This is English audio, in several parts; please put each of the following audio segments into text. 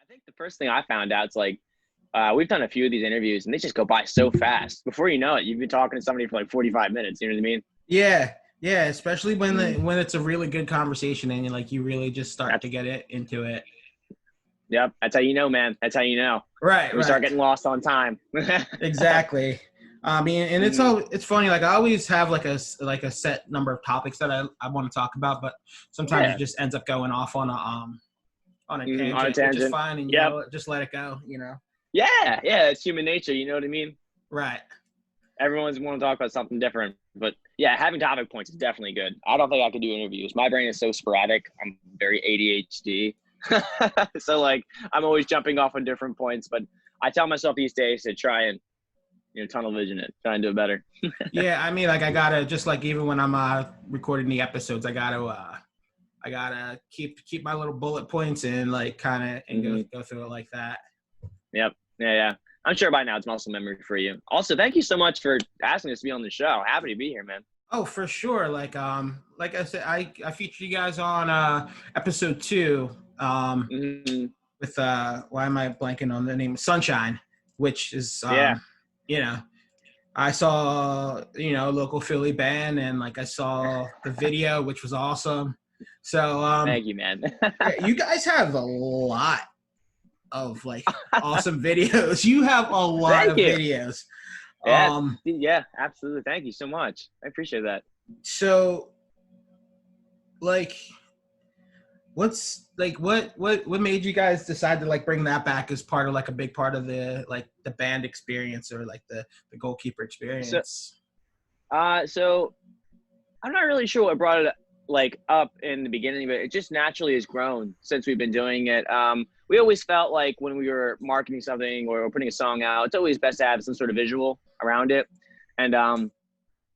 think the first thing I found out is like, we've done a few of these interviews and they just go by so fast. Before you know it, you've been talking to somebody for like 45 minutes. You know what I mean? Yeah, yeah, especially when it's a really good conversation and you really just start to get into it. Yep, that's how you know, man. That's how you know. Right, We start getting lost on time. Exactly. I mean, and it's funny. Like I always have like a set number of topics that I want to talk about, but sometimes it just ends up going off on a tangent, which is fine, and just let it go. Yeah, it's human nature. You know what I mean? Right. Everyone's want to talk about something different, but yeah, having topic points is definitely good. I don't think I could do interviews. My brain is so sporadic. I'm very ADHD. So like I'm always jumping off on different points, but I tell myself these days to try and tunnel vision it, try and do it better. Yeah, I mean, like I gotta just like even when I'm recording the episodes, I gotta keep my little bullet points and like kind of and go through it like that. Yep. Yeah. I'm sure by now it's muscle memory for you. Also, thank you so much for asking us to be on the show. Happy to be here, man. Oh, for sure. Like I said, I featured you guys on episode 2 with why am I blanking on the name? Sunshine, which is I saw local Philly band and like I saw the video, which was awesome. So thank you, man. Yeah, you guys have a lot of like awesome videos. You have a lot of videos. Yeah, absolutely. Thank you so much. I appreciate that. So like what made you guys decide to like bring that back as part of like a big part of the like the band experience or like the goalkeeper experience? So I'm not really sure what brought it like up in the beginning, but it just naturally has grown since we've been doing it. We always felt like when we were marketing something or putting a song out, it's always best to have some sort of visual around it. And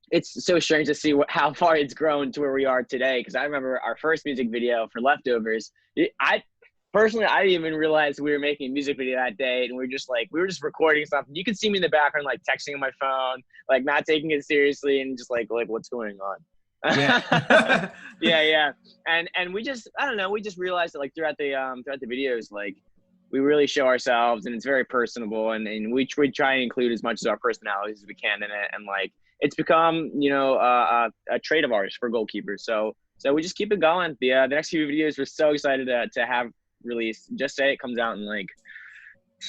it's so strange to see how far it's grown to where we are today. Because I remember our first music video for Leftovers. I didn't even realize we were making a music video that day, and we were just recording something. You could see me in the background, like texting on my phone, like not taking it seriously, and just like what's going on. Yeah. yeah. And we just, I don't know, we just realized that like throughout the videos, like we really show ourselves and it's very personable and we try and include as much of our personalities as we can in it. And like, it's become, a trait of ours for goalkeepers. So we just keep it going. The next few videos we're so excited to have released. Just Say It comes out in like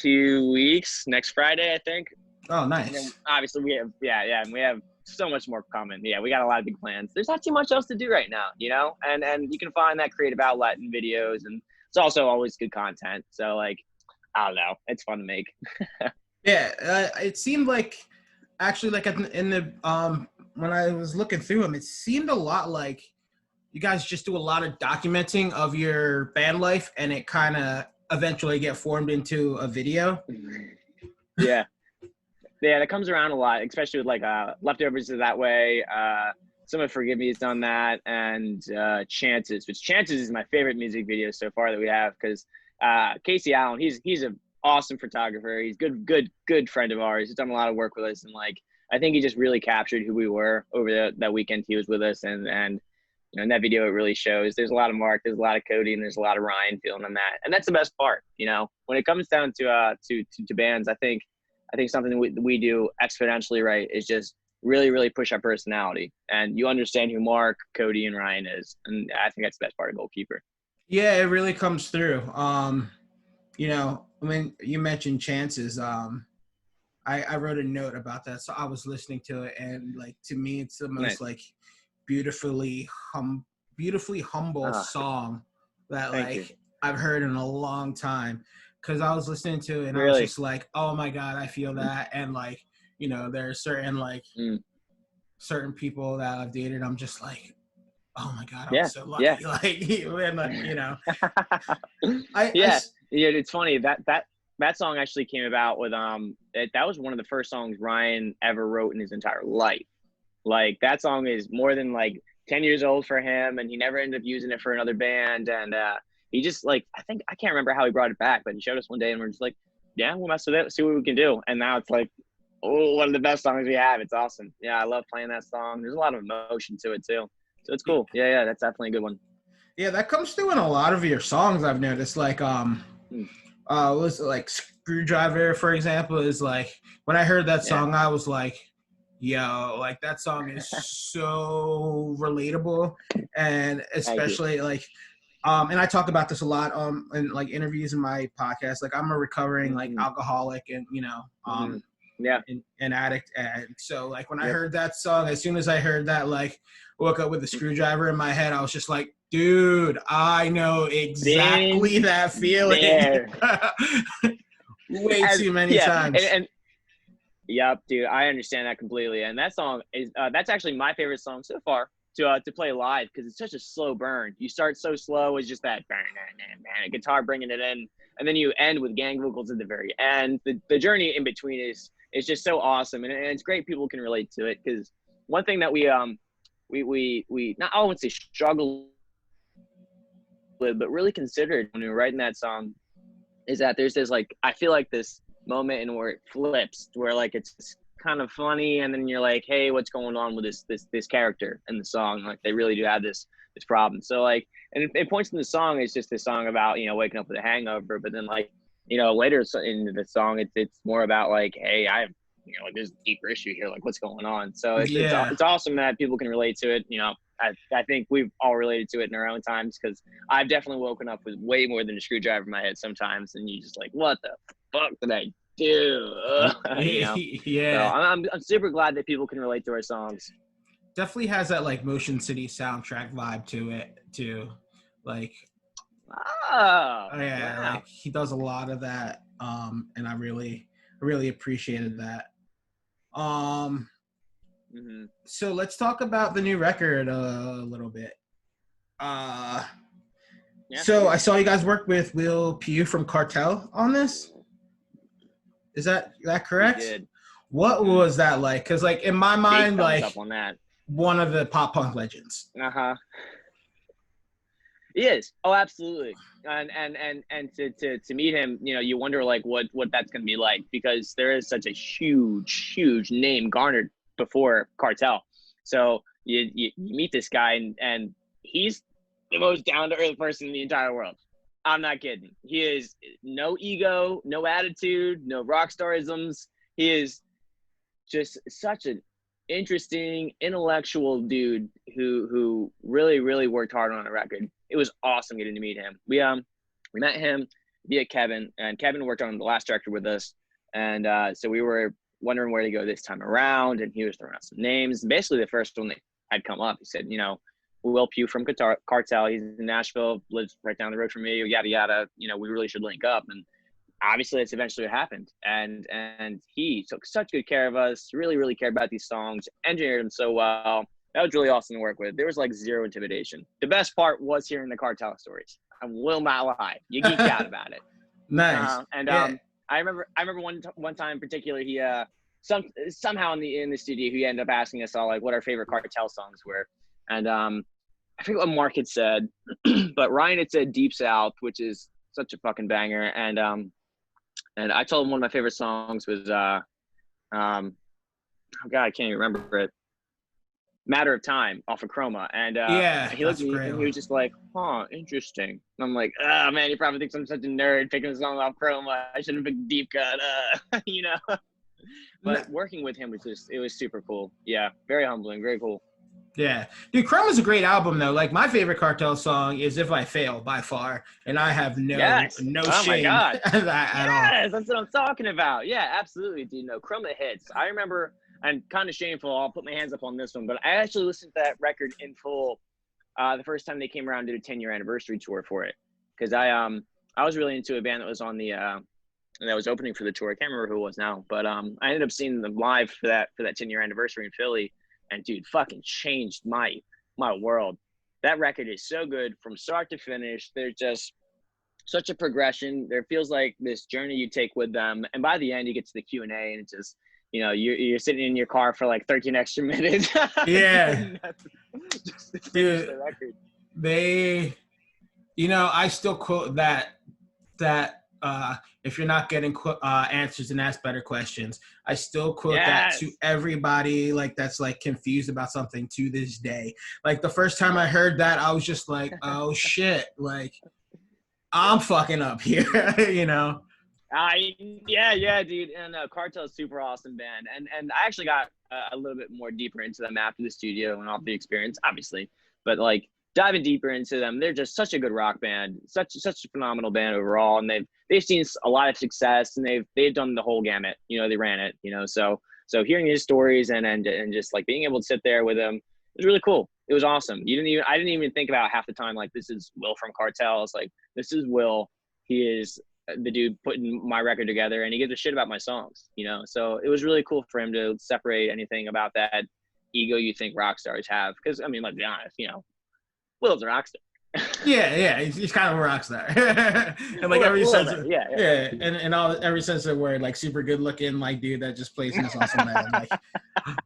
2 weeks, next Friday, I think. Oh, nice. And then obviously we have, and we have so much more coming. Yeah, we got a lot of big plans. There's not too much else to do right now, and you can find that creative outlet in videos, and it's also always good content. So like, I don't know, it's fun to make. Yeah, it seemed like actually like in the when I was looking through them, it seemed a lot like you guys just do a lot of documenting of your band life, and it kind of eventually get formed into a video. Yeah. Yeah, that comes around a lot, especially with like Leftovers is that way. Some of Forgive Me has done that, and Chances, which Chances is my favorite music video so far that we have because Casey Allen, he's an awesome photographer. He's good friend of ours. He's done a lot of work with us, and like I think he just really captured who we were over that weekend he was with us, and in that video it really shows. There's a lot of Mark, there's a lot of Cody, and there's a lot of Ryan feeling on that, and that's the best part. When it comes down to bands, I think something we do exponentially right is just really, really push our personality. And you understand who Mark, Cody, and Ryan is. And I think that's the best part of Goalkeeper. Yeah, it really comes through. When you mentioned Chances, I wrote a note about that. So I was listening to it, and like to me, it's the most like beautifully humble song that I've heard in a long time. Because I was listening to it and I was just like, oh my God, I feel that. And like, there are certain certain people that I've dated. I'm just like, oh my God, I'm so lucky. Yeah. It's funny that song actually came about with that was one of the first songs Ryan ever wrote in his entire life. Like that song is more than like 10 years old for him, and he never ended up using it for another band. And he just like, I can't remember how he brought it back, but he showed us one day and we're just like, yeah, we'll mess with it, see what we can do. And now it's like, one of the best songs we have. It's awesome. Yeah, I love playing that song. There's a lot of emotion to it too. So it's cool. That's definitely a good one. Yeah, that comes through in a lot of your songs, I've noticed. Like, was like Screwdriver, for example, is like when I heard that song, I was like, yo, like that song is so relatable, and especially like and I talk about this a lot in like interviews in my podcast. Like I'm a recovering like alcoholic and an addict, and so like when I heard that song, as soon as I heard that, like woke up with a screwdriver in my head, I was just like, dude, I know exactly that feeling. Way too many times. And yep, dude, I understand that completely. And that song is that's actually my favorite song so far to play live, because it's such a slow burn. You start so slow, it's just that guitar bringing it in, and then you end with gang vocals at the very end. The journey in between is just so awesome, and it's great people can relate to it, because one thing that we not, I wouldn't say struggle with, but really considered when we were writing that song, is that there's this, like, I feel like this moment in where it flips, where like it's kind of funny, and then you're like, hey, what's going on with this character in the song? Like, they really do have this problem. So like, and it points in the song, it's just this song about, you know, waking up with a hangover, but then like, you know, later in the song, it's more about like, hey, I have, you know, like, there's a deeper issue here, like what's going on. So it's awesome that people can relate to it. You know, I think we've all related to it in our own times, because I've definitely woken up with way more than a screwdriver in my head sometimes, and you just like, what the fuck did I do? You know? Yeah. So I'm super glad that people can relate to our songs. Definitely has that like Motion City soundtrack vibe to it too. Like, like he does a lot of that, and I really appreciated that. So let's talk about the new record a little bit. So I saw you guys work with Lil Pew from Cartel on this. Is that correct? We did. What was that like? Because like in my mind, like up on that. One of the pop punk legends. He is. Oh, absolutely. And to meet him, you know, you wonder like what that's gonna be like, because there is such a huge name garnered before Cartel. So you meet this guy, and he's the most down to earth person in the entire world. I'm not kidding. He is no ego, no attitude, no rock starisms. He is just such an interesting, intellectual dude who really worked hard on a record. It was awesome getting to meet him. We met him via Kevin, and Kevin worked on the last record with us, and so we were wondering where to go this time around, and he was throwing out some names. Basically, the first one that had come up, he said, you know, Will Pugh from Cartel, he's in Nashville, lives right down the road from me, yada yada, you know, we really should link up. And obviously that's eventually what happened, and he took such good care of us, really cared about these songs, engineered them so well. That was really awesome to work with. There was like zero intimidation. The best part was hearing the Cartel stories. I will not lie, you geeked out about it. Nice. I remember one time in particular, he somehow in the studio he ended up asking us all like what our favorite Cartel songs were, and I forget what Mark had said, but Ryan had said Deep South, which is such a fucking banger, and I told him one of my favorite songs was oh god, I can't even remember it, Matter of Time off of Chroma, and he looked at me and he was just like, huh, interesting. And I'm like, oh man, he probably thinks I'm such a nerd picking a song off Chroma. I should have picked Deep Cut, you know. But working with him it was super cool. Yeah, very humbling, very cool. Yeah, dude, Chroma's a great album though. Like my favorite Cartel song is "If I Fail" by far, and I have no shame at all. Yes, that's what I'm talking about. Yeah, absolutely, dude. No, Chroma hits. I remember, I'm kind of shameful, I'll put my hands up on this one, but I actually listened to that record in full the first time they came around to do a 10-year anniversary tour for it, because I was really into a band that was on the that was opening for the tour. I can't remember who it was now, but I ended up seeing them live for that 10-year anniversary in Philly. And dude, fucking changed my world. That record is so good from start to finish. There's just such a progression. There feels like this journey you take with them. And by the end, you get to the Q&A, and it's just, you know, you're sitting in your car for like 13 extra minutes. Yeah. Dude, they, you know, I still quote that if you're not getting answers, and ask better questions. I still quote that to everybody like that's like confused about something to this day. Like the first time I heard that, I was just like, oh shit. Like I'm fucking up here, you know? Yeah, dude. And Cartel's super awesome band. And I actually got a little bit more deeper into them after the studio and off the experience, obviously. But like diving deeper into them, they're just such a good rock band, such a phenomenal band overall. And they've seen a lot of success, and they've done the whole gamut. You know, they ran it. You know, so hearing his stories and just like being able to sit there with them, it was really cool. It was awesome. I didn't even think about half the time like this is Will from Cartel. It's like this is Will. He is the dude putting my record together, and he gives a shit about my songs, you know? So it was really cool for him to separate anything about that ego you think rock stars have. Because, I mean, let's be honest, you know, Will's a rock star. Yeah, he's kind of a rock star. And like every sense of, yeah, and all every sense of the word, like super good looking, like dude that just plays in this awesome band. Like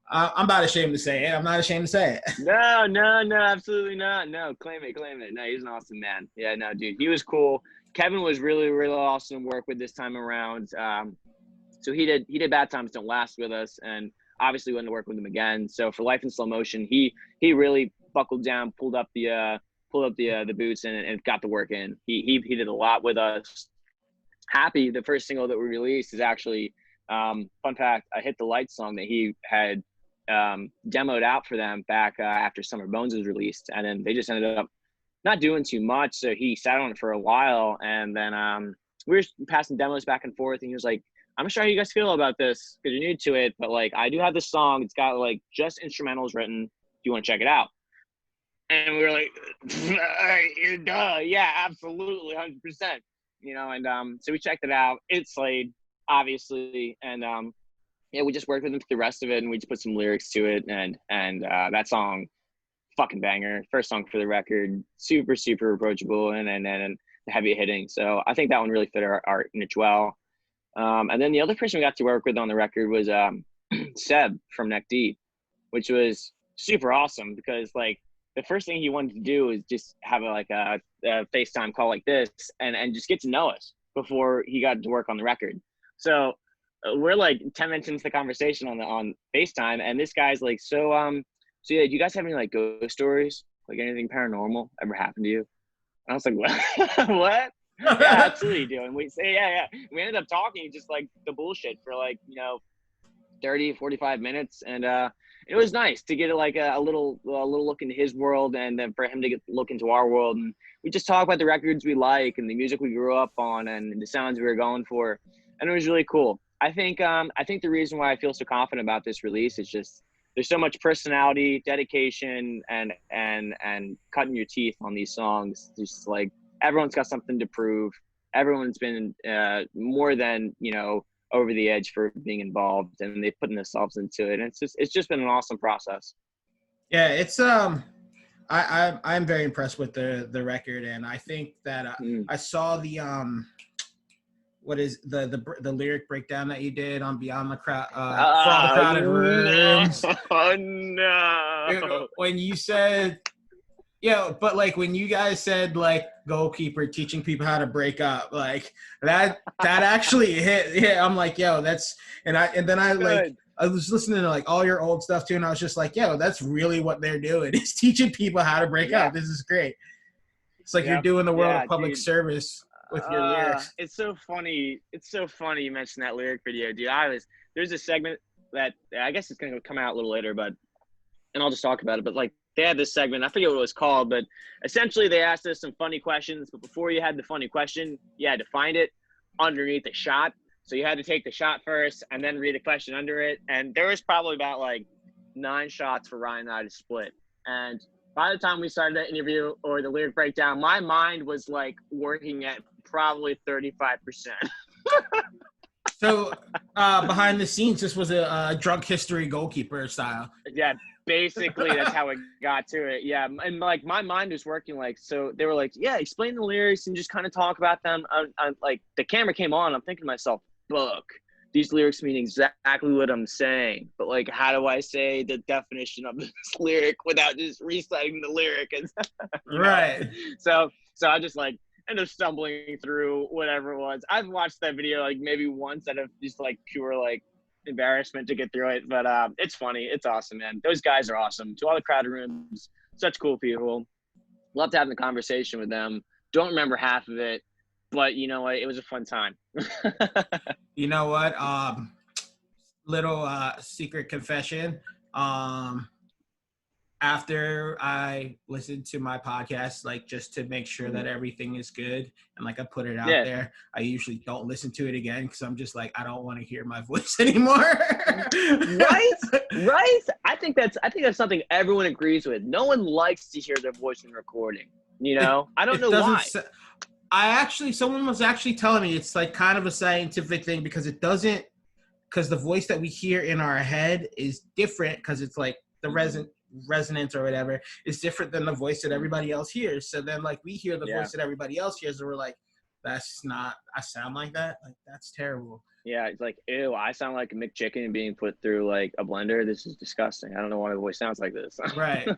I'm not ashamed to say it. I'm not ashamed to say it. No, absolutely not. No, claim it. No, he's an awesome man. Yeah, no, dude, he was cool. Kevin was really, really awesome to work with this time around. So he did Bad Times Don't Last with us, and obviously went to work with him again. So for Life in Slow Motion, he really buckled down, pulled up the boots and got the work in. He did a lot with us. Happy, the first single that we released, is actually fun fact, I Hit the Light song that he had demoed out for them back after Summer Bones was released, and then they just ended up not doing too much. So he sat on it for a while, and then we were passing demos back and forth, and he was like, I'm not sure how you guys feel about this because you're new to it, but like I do have this song. It's got like just instrumentals written. Do you want to check it out? And we were like, duh, yeah, absolutely, 100%. You know, and so we checked it out. It slayed, obviously, and yeah, we just worked with him for the rest of it, and we just put some lyrics to it, and that song, fucking banger. First song for the record, super, super approachable and heavy hitting. So I think that one really fit our niche well. And then the other person we got to work with on the record was Seb from Neck Deep, which was super awesome because like the first thing he wanted to do is just have a FaceTime call like this and just get to know us before he got to work on the record. So we're like 10 minutes into the conversation on FaceTime, and this guy's like, so yeah, do you guys have any like ghost stories? Like anything paranormal ever happened to you? And I was like, what? What? Yeah, absolutely, dude. And we say, yeah. We ended up talking just like the bullshit for like, 30, 45 minutes. And it was nice to get like a little look into his world, and then for him to look into our world. And we just talk about the records we like and the music we grew up on and the sounds we were going for. And it was really cool. I think the reason why I feel so confident about this release is just there's so much personality, dedication, and cutting your teeth on these songs. Just like everyone's got something to prove. Everyone's been more than, over the edge for being involved, and they've put themselves into it. And it's just been an awesome process. Yeah, it's I'm very impressed with the record, and I think that I saw the what is the lyric breakdown that you did on Beyond the Crowd for All the Crowded Rooms. Oh no! When you said, but like when you guys said like Goalkeeper teaching people how to break up, like that actually hit. Yeah, I'm like, that's and then I like I was listening to like all your old stuff too, and I was just like, that's really what they're doing is teaching people how to break up. This is great. It's like you're doing the world of public service with your lyrics. It's so funny. It's so funny you mentioned that lyric video, dude. There's a segment that I guess it's gonna come out a little later, and I'll just talk about it. But like they had this segment, I forget what it was called, but essentially they asked us some funny questions. But before you had the funny question, you had to find it underneath the shot. So you had to take the shot first and then read the question under it. And there was probably about like 9 shots for Ryan and I to split. And by the time we started the interview or the lyric breakdown, my mind was like working at probably 35%. So behind the scenes, this was a drunk history Goalkeeper style. Yeah, basically that's how it got to it. Yeah, and like my mind was working like, so they were like, explain the lyrics and just kind of talk about them. Like the camera came on, I'm thinking to myself, look, these lyrics mean exactly what I'm saying, but like, how do I say the definition of this lyric without just reciting the lyric? And right. So I just like end up stumbling through whatever it was. I've watched that video like maybe once out of just like pure like embarrassment to get through it, but it's funny. It's awesome, man. Those guys are awesome. To all the Crowded Rooms, such cool people. Love to have the conversation with them. Don't remember half of it. but you know what? It was a fun time. You know what? Little secret confession. After I listen to my podcast, like just to make sure that everything is good and like I put it out Yeah. there, I usually don't listen to it again because I'm just like, I don't want to hear my voice anymore. Right? Right? I think that's something everyone agrees with. No one likes to hear their voice in recording. You know? I don't know why. Someone was actually telling me it's like kind of a scientific thing because because the voice that we hear in our head is different because it's like the resonance or whatever is different than the voice that everybody else hears. So then like we hear the voice that everybody else hears and we're like, that's not, I sound like that? Like that's terrible. Yeah, it's like, ew, I sound like a McChicken being put through like a blender. This is disgusting. I don't know why my voice sounds like this. Right.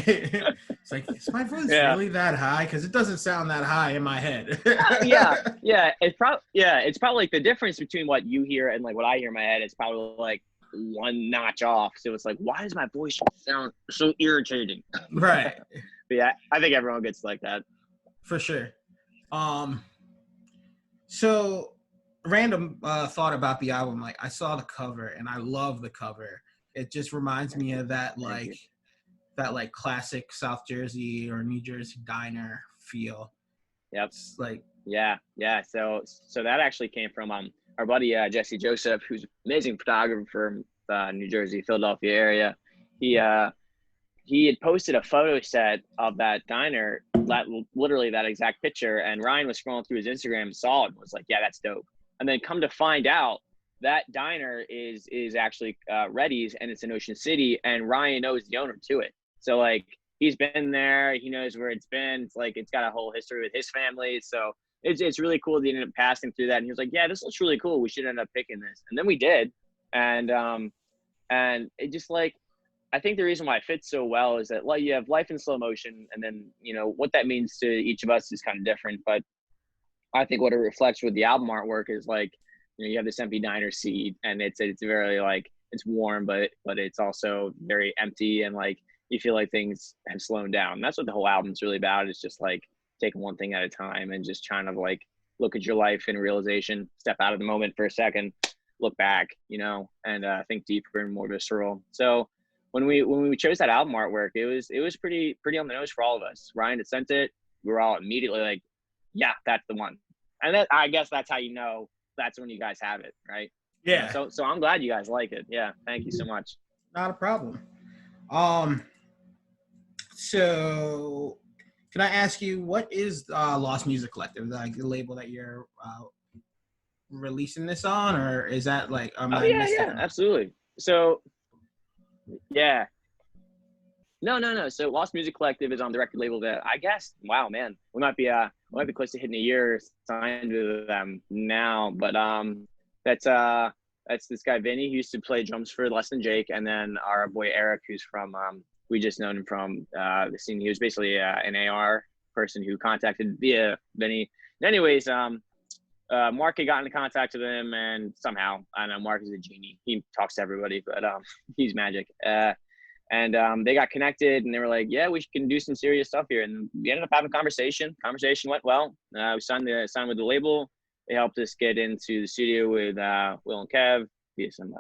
It's like, is my voice really that high? Because it doesn't sound that high in my head. Yeah. It's probably like the difference between what you hear and like what I hear in my head is probably like one notch off. So it's like, why does my voice sound so irritating? Right. But yeah, I think everyone gets like that. For sure. So random thought about the album. Like I saw the cover and I love the cover. It just reminds me of that classic South Jersey or New Jersey diner feel. Yep. It's like yeah. So that actually came from our buddy Jesse Joseph, who's an amazing photographer from New Jersey, Philadelphia area. He had posted a photo set of that diner, literally that exact picture, and Ryan was scrolling through his Instagram and saw it and was like, yeah, that's dope. And then come to find out, that diner is actually Reddy's, and it's in Ocean City, and Ryan knows the owner to it. So like he's been there, he knows where it's been. It's like it's got a whole history with his family. So it's really cool that he ended up passing through that. And he was like, yeah, this looks really cool. We should end up picking this. And then we did. And it just like, I think the reason why it fits so well is that like you have life in slow motion, and then you know what that means to each of us is kind of different. But I think what it reflects with the album artwork is like, you know, you have this empty diner seat, and it's very like it's warm, but it's also very empty, and like you feel like things have slowed down. And that's what the whole album's really about. It's just like taking one thing at a time and just trying to like look at your life in realization, step out of the moment for a second, look back, you know, and think deeper and more visceral. So when we chose that album artwork, it was pretty on the nose for all of us. Ryan had sent it. We were all immediately like, yeah, that's the one. And that, I guess that's how you know that's when you guys have it, right? Yeah. So I'm glad you guys like it. Yeah, thank you so much. Not a problem. So can I ask you, what is Lost Music Collective, like the label that you're releasing this on, or is that like? Yeah, absolutely. So, yeah. No. So Lost Music Collective is on the record label that I guess, wow, man, we might be close to hitting a year signed with them now. But that's this guy Vinny, who used to play drums for Less Than Jake, and then our boy Eric, who's from we just known him from the scene. He was basically an AR person who contacted via Vinny. Anyways, Mark had gotten in contact with him, and somehow, I don't know, Mark is a genie. He talks to everybody, but he's magic. And they got connected, and they were like, yeah, we can do some serious stuff here. And we ended up having a conversation. Conversation went well. We signed with the label. They helped us get into the studio with Will and Kev via some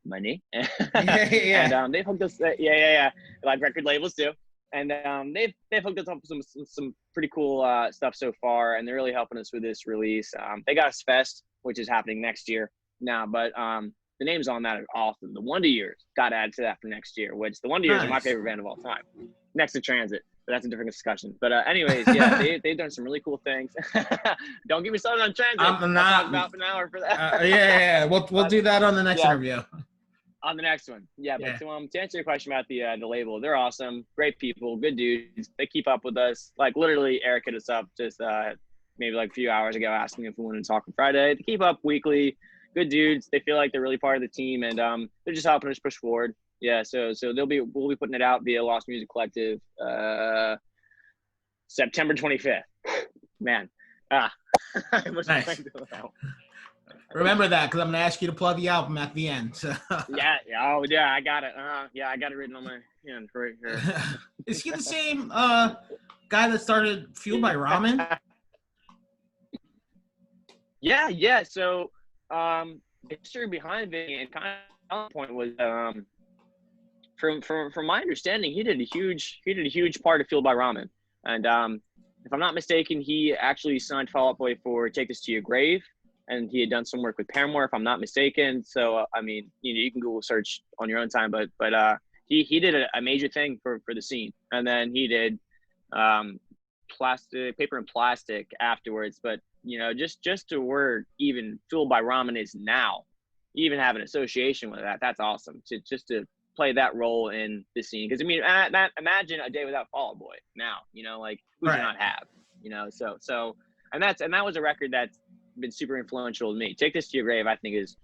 money. And they've hooked us, like record labels too. And they've hooked us up with some pretty cool stuff so far, and they're really helping us with this release. They got us Fest, which is happening next year now, but the names on that are awesome. The Wonder Years got added to that for next year, which the Wonder Years are my favorite band of all time, next to Transit. But that's a different discussion. But anyways, yeah, they've done some really cool things. Don't get me started on Transit. I'm not. I'll talk about an hour for that. Yeah. We'll do that on the next interview. On the next one. Yeah. But to answer your question about the label, they're awesome. Great people, good dudes. They keep up with us. Like literally Eric hit us up just maybe like a few hours ago asking if we wanted to talk on Friday. They keep up weekly. Good dudes. They feel like they're really part of the team, and they're just helping us push forward. Yeah. So we'll be putting it out via Lost Music Collective September 25th. Man. Nice. Remember that, because I'm going to ask you to plug the album at the end. So. Yeah. Oh, yeah, I got it. I got it written on my hand right here. Is he the same guy that started Fueled by Ramen? Yeah. So, the history behind Vinny and kind of point was, from my understanding, he did a huge part of Fueled by Ramen, and if I'm not mistaken, he actually signed Fall Out Boy for Take This to Your Grave, and he had done some work with Paramore, if I'm not mistaken. So I mean, you can Google search on your own time, but he did a major thing for the scene, and then he did paper and plastic afterwards. But just to where even Fueled by Ramen is now, even have an association with that, that's awesome. To play that role in the scene, because I mean, imagine a day without Fall Out Boy now. Like who do you not have? So and that was a record that's been super influential to me. Take This to Your Grave, I think, is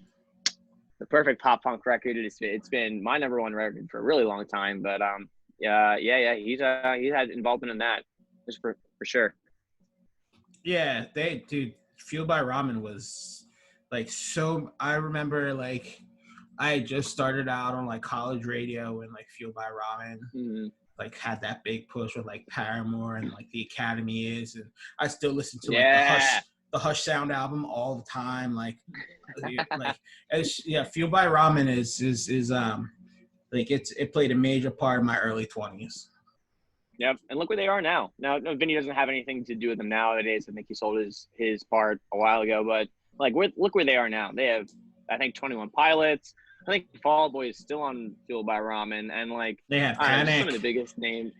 the perfect pop punk record. It's been my number one record for a really long time. But yeah, he's had involvement in that, just for sure. Yeah, dude, Fueled by Ramen was like so. I remember like I had just started out on like college radio when like Fueled by Ramen like had that big push with like Paramore and like The Academy Is, and I still listen to like the Hush Sound album all the time. Like Fueled by Ramen is like it played a major part of my early 20s. Yep, and look where they are now. Now, Vinny doesn't have anything to do with them nowadays. I think he sold his part a while ago, but like, look where they are now. They have, I think, 21 Pilots. I think Fall Out Boy is still on Fueled by Ramen, and like they have Panic. Some of the biggest names.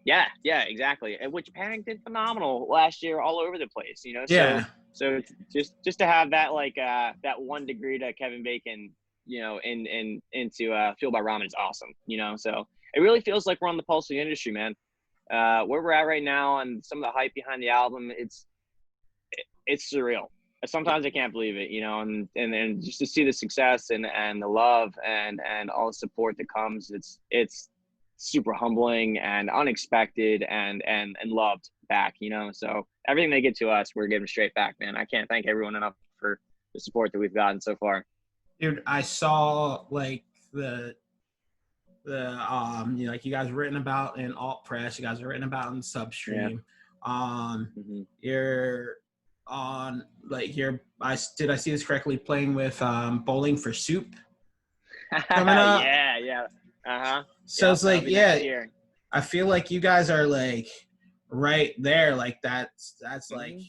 Yeah, exactly. And which Panic did phenomenal last year, all over the place. Yeah. So just to have that like that 1 degree to Kevin Bacon, into Fueled by Ramen is awesome. So it really feels like we're on the pulse of the industry, man. Where we're at right now and some of the hype behind the album, it's surreal. Sometimes I can't believe it, and then just to see the success and the love and all the support that comes, it's super humbling and unexpected and loved back, so everything they get to us, we're giving straight back, man. I can't thank everyone enough for the support that we've gotten so far. Dude, I saw like the like you guys are written about in alt press, you guys are written about in Substream. You're on like did I see this correctly, playing with Bowling for Soup coming up? Yeah. So it's like, I feel like you guys are like right there, like that's like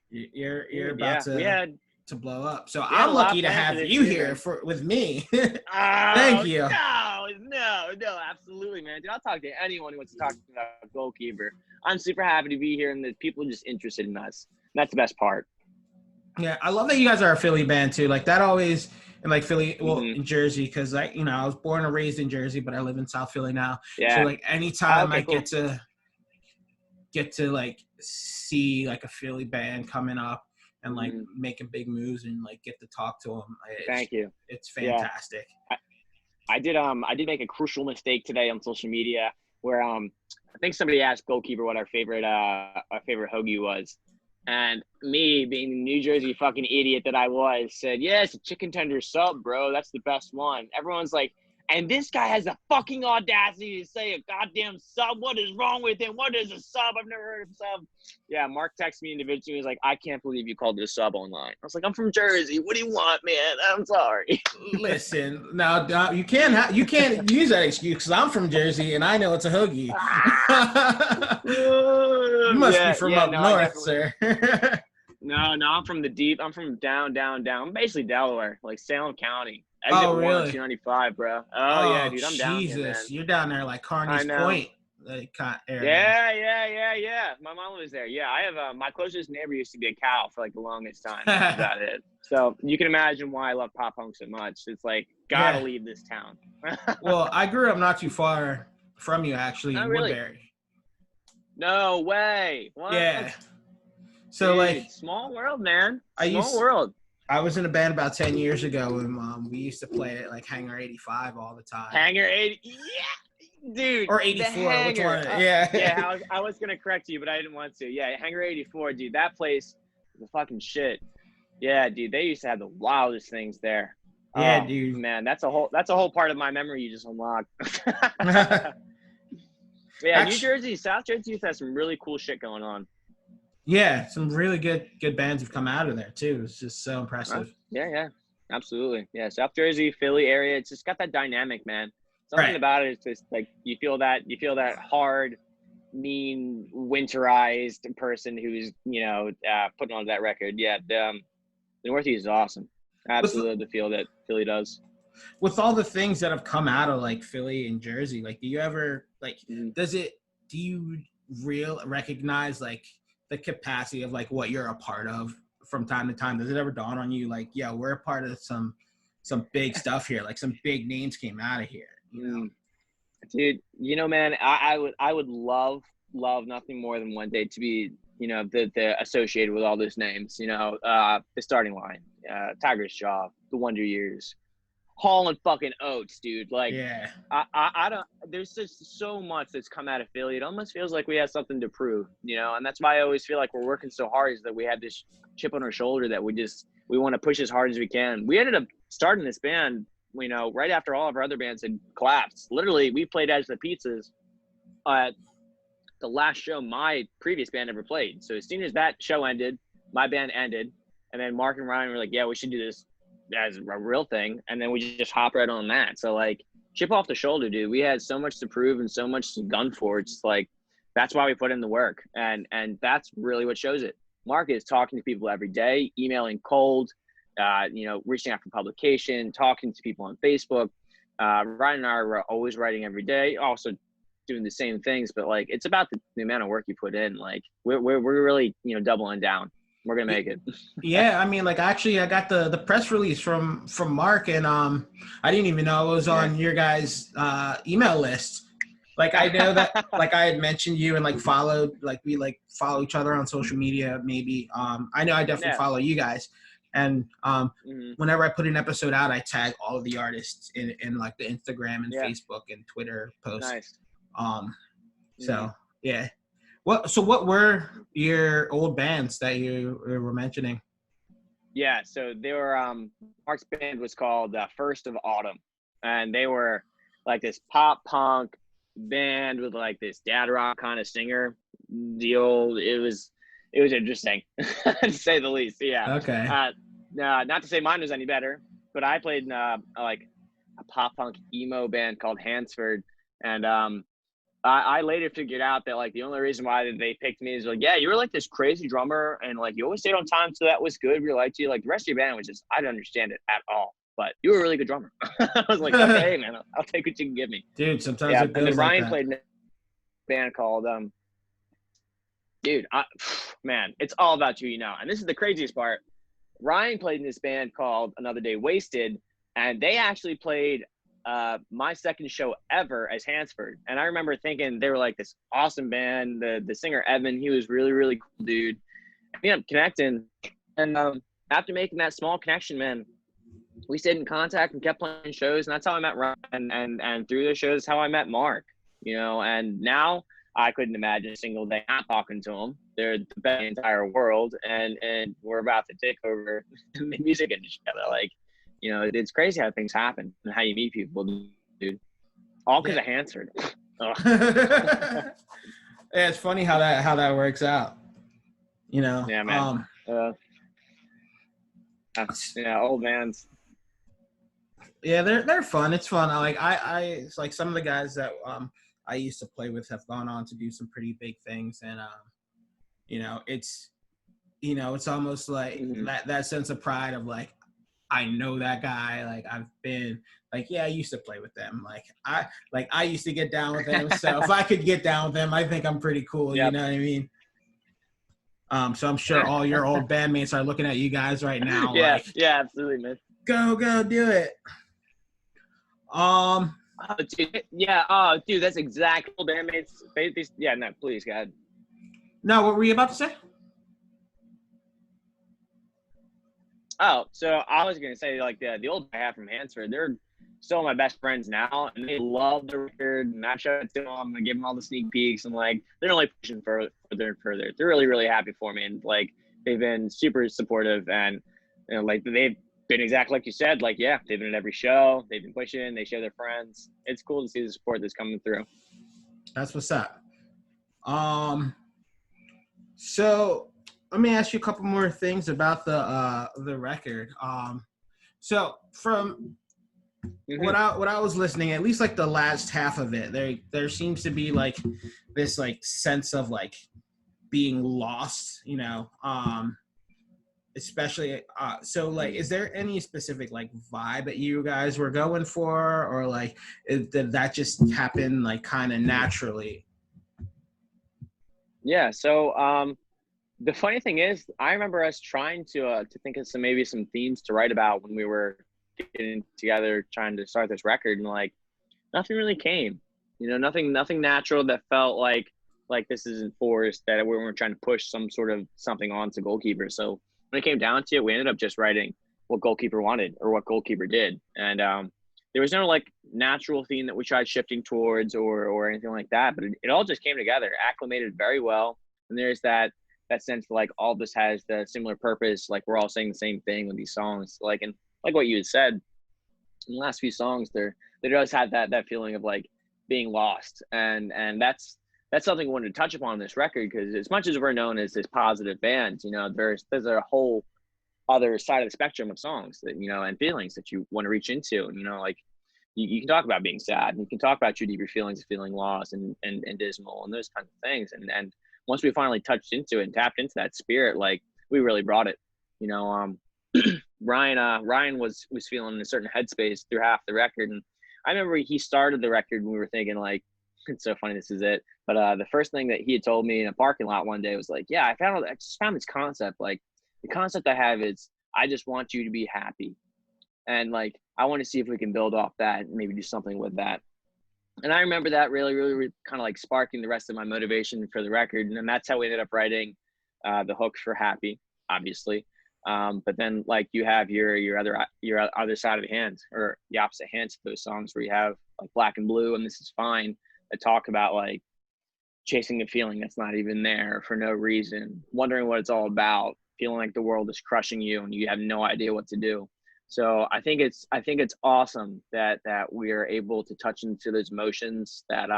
you're about to blow up. So I'm lucky to have you here with me. Thank you. No, absolutely, man. Dude, I'll talk to anyone who wants to talk about Goalkeeper. I'm super happy to be here, and there's people just interested in us. And that's the best part. Yeah, I love that you guys are a Philly band too. Like that always, in like Philly, well, in Jersey, because I was born and raised in Jersey, but I live in South Philly now. Yeah. So like anytime I get to like see like a Philly band coming up and like making big moves and like get to talk to them. Thank you. It's fantastic. Yeah. I did make a crucial mistake today on social media where I think somebody asked Goalkeeper what our favorite hoagie was, and me, being the New Jersey fucking idiot that I was, said, yeah, it's a chicken tender sub, bro. That's the best one. Everyone's like, and this guy has the fucking audacity to say a goddamn sub. What is wrong with him? What is a sub? I've never heard of a sub. Yeah, Mark texted me individually. He was like, I can't believe you called it a sub online. I was like, I'm from Jersey. What do you want, man? I'm sorry. Listen, now you can't use that excuse because I'm from Jersey and I know it's a hoagie. You must be from up north, sir. No, I'm from I'm from down. I'm basically Delaware, like Salem County. Exit really? 295, bro. Oh yeah, dude, I'm down here, man. You're down there like Carney's Point. Yeah. My mom lives there. Yeah, I have my closest neighbor used to be a cow for like the longest time. That's about it. So you can imagine why I love pop punk so much. It's like gotta leave this town. Well, I grew up not too far from you, actually, in Woodbury. No way. What? Yeah. So dude, like small world, man. Small world. I was in a band about 10 years ago, and we used to play at like Hangar 85 all the time. Hangar 80, yeah, dude. Or 84, which one? Yeah, I was gonna correct you, but I didn't want to. Yeah, Hangar 84, dude. That place was the fucking shit. Yeah, dude. They used to have the wildest things there. Yeah, dude. Man, that's a whole part of my memory you just unlocked. Yeah, New Jersey, South Jersey has some really cool shit going on. Yeah, some really good bands have come out of there too. It's just so impressive. Yeah, absolutely. Yeah, South Jersey, Philly area. It's just got that dynamic, man. Something Right. about it is just like you feel that hard, mean, winterized person who's putting on that record. Yeah, the Northeast is awesome. With Absolutely, the feel that Philly does. with all the things that have come out of like Philly and Jersey, like do you ever like Mhm. do you recognize like the capacity of like what you're a part of from time to time? Does it ever dawn on you like, yeah, we're a part of some big stuff here, like some big names came out of here, you know? Dude, man, I would love nothing more than one day to be, the associated with all those names, the starting line, Tiger's Jaw, the Wonder Years, Hall and fucking Oates, dude. Like, Yeah. I don't, there's just so much that's come out of Philly. It almost feels like we have something to prove, and that's why I always feel like we're working so hard, is that we have this chip on our shoulder that we want to push as hard as we can. We ended up starting this band, right after all of our other bands had collapsed. Literally, we played As the Pizzas at the last show my previous band ever played. So as soon as that show ended, my band ended, and then Mark and Ryan were like, yeah, we should do this as a real thing, and then we just hop right on that. So like, chip off the shoulder, dude. We had so much to prove and so much to gun for. It's like, that's why we put in the work, and that's really what shows it. Mark is talking to people every day, emailing cold, reaching out for publication, talking to people on Facebook. Ryan and I are always writing every day, also doing the same things, but like, it's about the amount of work you put in. Like, we're really, doubling down. We're gonna make it. Yeah, I mean, like actually, I got the press release from Mark, and I didn't even know it was on your guys' email list. Like I know that, like I had mentioned you and like followed, like we like follow each other on social media. Maybe I know I definitely follow you guys, and whenever I put an episode out, I tag all of the artists in like the Instagram and Facebook and Twitter posts. Nice. So yeah. What were your old bands that you were mentioning? Yeah, so they were Mark's band was called First of Autumn, and they were like this pop punk band with like this dad rock kind of singer deal. It was interesting to say the least. Yeah. Okay. Not to say mine was any better, but I played in like a pop punk emo band called Hansford, and I later figured out that like the only reason why they picked me is like, yeah, you were like this crazy drummer, and like you always stayed on time, so that was good. We liked you. Like the rest of your band was just, I didn't understand it at all, but you were a really good drummer. I was like, okay, man, I'll take what you can give me. Dude, sometimes Yeah, it goes and then Ryan like played in a band called dude, man, it's all about you, and this is the craziest part. Ryan played in this band called Another Day Wasted, and they actually played my second show ever as Hansford. And I remember thinking they were like this awesome band. The singer Evan, he was really, really cool dude. We ended up connecting, and after making that small connection, man, we stayed in contact and kept playing shows, and that's how I met Ryan, and through those shows how I met Mark. And now I couldn't imagine a single day not talking to them. They're the best in the entire world, and we're about to take over the music industry together. Like, it's crazy how things happen and how you meet people, dude. All because of Hansford. Yeah, it's funny how that works out. Yeah, man. Old bands. Yeah, they're fun. It's fun. I it's like some of the guys that I used to play with have gone on to do some pretty big things, and it's almost like that sense of pride of like, I know that guy. Like I've been like, yeah, I used to play with them. Like I used to get down with them. So if I could get down with them, I think I'm pretty cool. Yep. You know what I mean? So I'm sure all your old bandmates are looking at you guys right now. Yeah, like, yeah, absolutely, man. Go do it. Oh, dude, yeah. Oh, dude, that's exactly bandmates. Yeah, no, please, God. No, what were you about to say? Oh, so I was gonna say like the old I have from Hansford, they're still my best friends now, and they love the record. And I showed it to them and give them all the sneak peeks, and like they're only pushing further and further. They're really, really happy for me, and like they've been super supportive, and like they've been exactly like you said. Like, yeah, they've been at every show, they've been pushing, they share their friends. It's cool to see the support that's coming through. That's what's up. So let me ask you a couple more things about the record. So from Hmm. what I was listening, at least like the last half of it, there seems to be like this like sense of like being lost, you know. Especially so like is there any specific like vibe that you guys were going for, or like did that just happen like kind of naturally? Yeah. So the funny thing is, I remember us trying to think of some themes to write about when we were getting together trying to start this record, and like nothing really came. You know, nothing natural that felt like this isn't forced, that we weren't trying to push some sort of something onto Goalkeeper. So when it came down to it, we ended up just writing what Goalkeeper wanted or what Goalkeeper did, and there was no like natural theme that we tried shifting towards or anything like that. But it all just came together, acclimated very well, and there's that sense that like all this has the similar purpose, like we're all saying the same thing with these songs, like, and like what you had said in the last few songs, there does have that feeling of like being lost, and that's something we wanted to touch upon in this record, because as much as we're known as this positive band, you know, there's a whole other side of the spectrum of songs that, you know, and feelings that you want to reach into, and you know, like you can talk about being sad, and you can talk about your deeper feelings of feeling lost and dismal and those kinds of things, and once we finally touched into it and tapped into that spirit, like we really brought it, you know. Ryan was feeling in a certain headspace through half the record, and I remember he started the record and we were thinking like, it's so funny, this is it. But the first thing that he had told me in a parking lot one day was like, yeah, I just found this concept. Like the concept I have is I just want you to be happy, and like I want to see if we can build off that and maybe do something with that. And I remember that really kind of like sparking the rest of my motivation for the record, and then that's how we ended up writing the hook for Happy, obviously. But then like you have your other side of the hand, or the opposite hand to those songs, where you have like Black and Blue and This Is Fine, that talk about like chasing a feeling that's not even there for no reason, wondering what it's all about, feeling like the world is crushing you and you have no idea what to do. So I think it's awesome that we're able to touch into those emotions that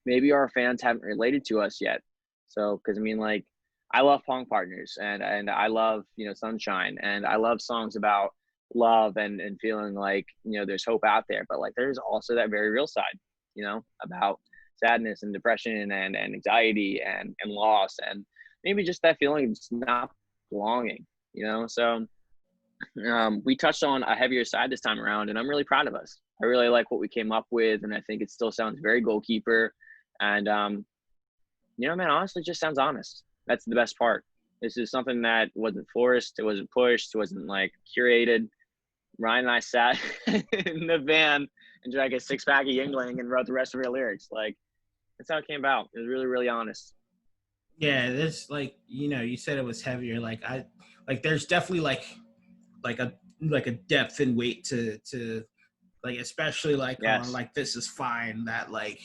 maybe our fans haven't related to us yet. So because I mean, like, I love Pong Partners, and I love, you know, Sunshine, and I love songs about love and feeling like, you know, there's hope out there, but like there's also that very real side, you know, about sadness and depression and anxiety and loss, and maybe just that feeling of just not belonging, you know. So we touched on a heavier side this time around, and I'm really proud of us. I really like what we came up with, and I think it still sounds very Goalkeeper. And you know, man, honestly, it just sounds honest. That's the best part. This is something that wasn't forced, it wasn't pushed, it wasn't like curated. Ryan and I sat in the van and drank a 6-pack of Yingling and wrote the rest of our lyrics. Like, that's how it came about. It was really honest. Yeah, this like, you know, you said it was heavier. Like I like there's definitely like a like a depth and weight to like, especially like on Yes. like This Is Fine, that like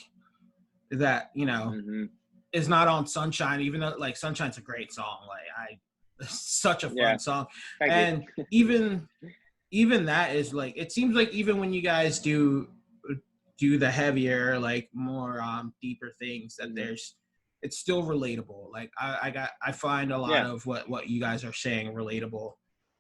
that, you know, Hmm. is not on Sunshine, even though like Sunshine's a great song. Like I such a Yeah. fun song. Thank you. And even that is like, it seems like even when you guys do the heavier, like more deeper things, that Hmm. there's it's still relatable. Like I find a lot Yeah. of what you guys are saying relatable.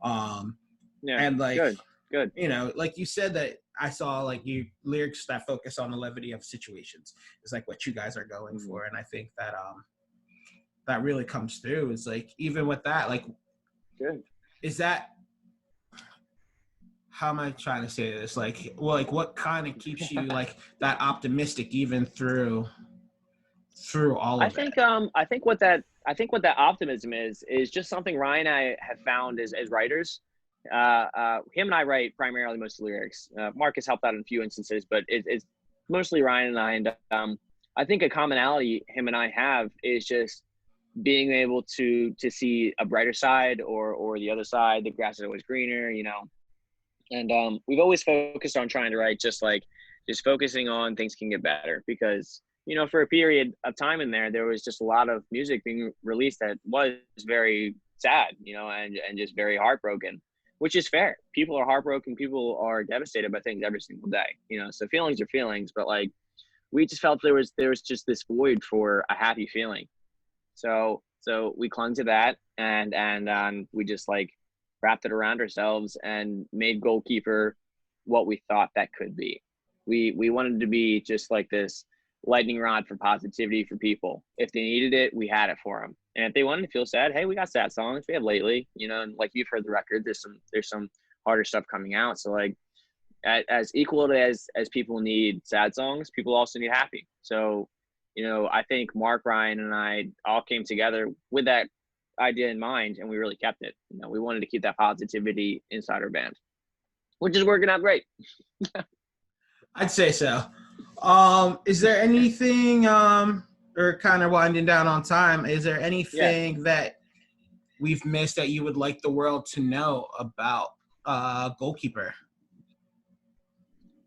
Um Yeah. and like, Good. Good. you know, like you said that I saw like you lyrics that focus on the levity of situations is like what you guys are going Hmm. for. And I think that that really comes through. Is like, even with that, like, Good. is that, how am I trying to say this? Like, well, like what kind of keeps you like that optimistic even through all of it? I think what that optimism is just something Ryan and I have found as writers. Him and I write primarily most of the lyrics. Mark has helped out in a few instances, but it's mostly Ryan and I. And I think a commonality him and I have is just being able to see a brighter side, or the other side. The grass is always greener, you know. And we've always focused on trying to write just focusing on things can get better, because, you know, for a period of time in there was just a lot of music being released that was very sad, you know, and just very heartbroken, which is fair. People are heartbroken, people are devastated by things every single day, you know. So feelings are feelings, but like we just felt there was just this void for a happy feeling. So So we clung to that, and we just like wrapped it around ourselves and made Goalkeeper what we thought that could be. We wanted to be just like this lightning rod for positivity for people. If they needed it, we had it for them. And if they wanted to feel sad, hey, we got sad songs. We have lately, you know, and like you've heard the record, there's some harder stuff coming out. So like as equal as people need sad songs, people also need happy. So, you know, I think Mark, Ryan, and I all came together with that idea in mind, and we really kept it. You know, we wanted to keep that positivity inside our band, which is working out great. I'd say so. Is there anything, or kind of winding down on time, is there anything that we've missed that you would like the world to know about Goalkeeper?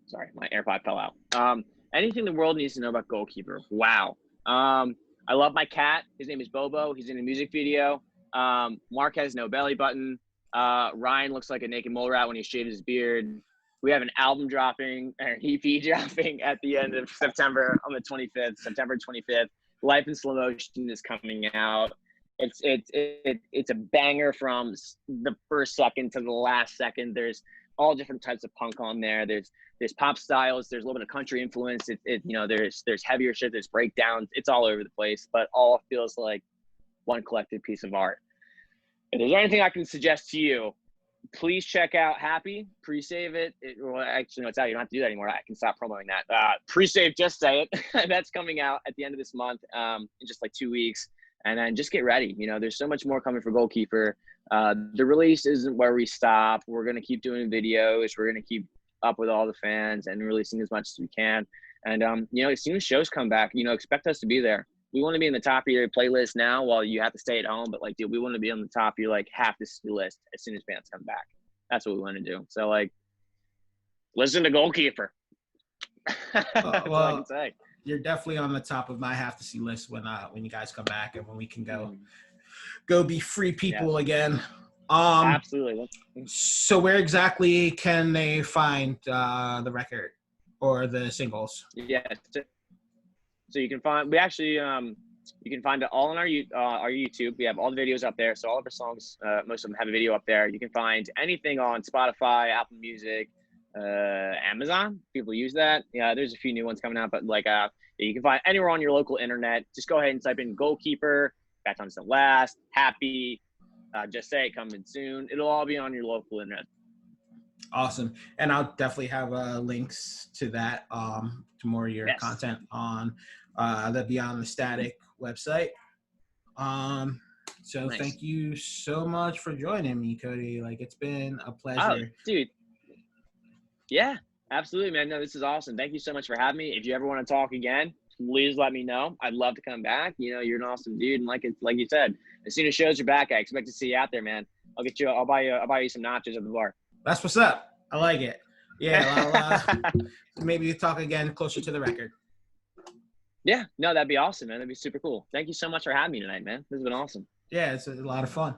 Sorry, my AirPod fell out. Anything the world needs to know about Goalkeeper? Wow. I love my cat. His name is Bobo. He's in a music video. Mark has no belly button. Ryan looks like a naked mole rat when he shaves his beard. We have an album dropping, an EP dropping at the end of September on the 25th, September 25th. Life in Slow Motion is coming out. It's a banger from the first second to the last second. There's all different types of punk on there. There's pop styles. There's a little bit of country influence. You know, there's heavier shit. There's breakdowns. It's all over the place, but all feels like one collective piece of art. If there's anything I can suggest to you, please check out Happy. Pre-save it. Well, actually, no, it's out. You don't have to do that anymore. I can stop promoting that. Pre-save, just say it. That's coming out at the end of this month, in just like 2 weeks. And then just get ready. You know, there's so much more coming for Goalkeeper. The release isn't where we stop. We're going to keep doing videos. We're going to keep up with all the fans and releasing as much as we can. And, you know, as soon as shows come back, you know, expect us to be there. We want to be in the top of your playlist now while you have to stay at home. But, like, dude, we want to be on the top of your, like, have to see list as soon as bands come back. That's what we want to do. So, like, listen to Goalkeeper. That's all I can say. You're definitely on the top of my have to see list when you guys come back and when we can go be free people again. Absolutely. So where exactly can they find the record or the singles? Yeah. So you can find you can find it all on our YouTube. We have all the videos up there. So all of our songs, most of them have a video up there. You can find anything on Spotify, Apple Music, Amazon. People use that. Yeah, there's a few new ones coming out, but like you can find anywhere on your local internet. Just go ahead and type in Goalkeeper, Bad Times Don't Last, Happy, Just Say It, Coming Soon. It'll all be on your local internet. Awesome. And I'll definitely have links to that, to more of your content on the Beyond the Static website. So thank you so much for joining me, Cody. Like, it's been a pleasure. Oh, dude. Yeah, absolutely, man. No, this is awesome. Thank you so much for having me. If you ever want to talk again, please let me know. I'd love to come back. You know, you're an awesome dude. And like you said, as soon as shows are back, I expect to see you out there, man. I'll buy you some nachos at the bar. That's what's up. I like it. Yeah, maybe talk again closer to the record. Yeah, no, that'd be awesome, man. That'd be super cool. Thank you so much for having me tonight, man. This has been awesome. Yeah, it's a lot of fun.